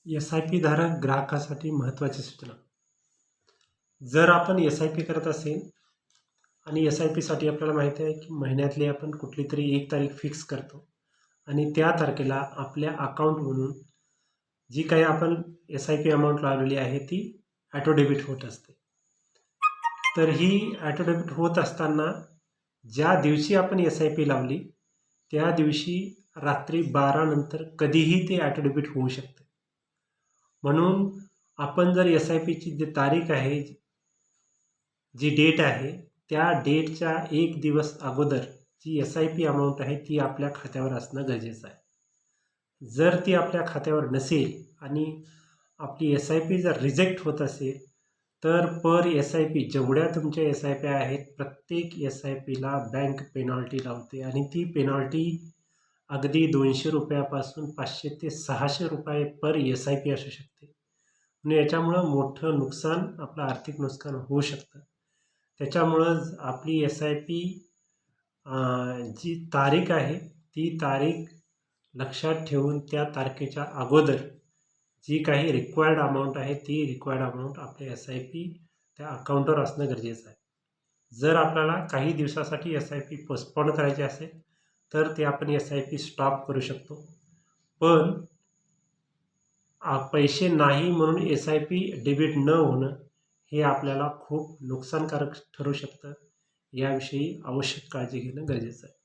SIP धारक ग्राहकासाठी महत्त्वाची सूचना. जर आपण एस-आय-पी करत असेल आणि एस-आय-पीसाठी आपल्याला माहिती आहे की महिन्यातली आपण कुठली तरी एक तारीख फिक्स करतो आणि त्या तारखेला आपल्या अकाउंटमधून जी काही आपण एस-आय-पी अमाऊंट लावलेली आहे ती ॲटो डेबिट होत असते. तर ही ॲटो डेबिट होत असताना ज्या दिवशी आपण एस-आय-पी लावली त्या दिवशी रात्री 12 नंतर कधीही ते ॲटो डेबिट होऊ शकते. म्हणून आपण जर एस-आय-पीची जी तारीख आहे, जी डेट आहे, त्या डेटच्या एक दिवस अगोदर जी एस-आय-पी अमाऊंट आहे ती आपल्या खात्यावर असणं गरजेचं आहे. जर ती आपल्या खात्यावर नसेल आणि आपली एस-आय-पी जर रिजेक्ट होत असेल तर पर एस-आय-पी जेवढ्या तुमच्या एस-आय-पी आहेत प्रत्येक एस-आय-पीला बँक पेनॉल्टी लावते आणि ती पेनॉल्टी अगदी ₹200 पासून 500 ते 600 रुपये पर एस-आय-पी असू शकते. आणि याच्यामुळं मोठं नुकसान, आपलं आर्थिक नुकसान होऊ शकतं. त्याच्यामुळं आपली एस-आय-पी जी तारीख आहे ती तारीख लक्षात ठेवून त्या तारखेच्या अगोदर जी काही रिक्वायर्ड अमाऊंट आहे ती रिक्वायर्ड अमाऊंट आपल्या एस-आय-पी त्या अकाउंटवर असणं गरजेचं आहे. जर आपल्याला काही दिवसासाठी एस-आय-पी पोस्टपोन करायची असेल तर ते आपण एस-आय-पी स्टॉप करू शकतो. पण पैसे नाही म्हणून एस-आय-पी डेबिट न होणं हे आपल्याला खूप नुकसानकारक ठरू शकतं. याविषयी आवश्यक काळजी घेणं गरजेचं आहे.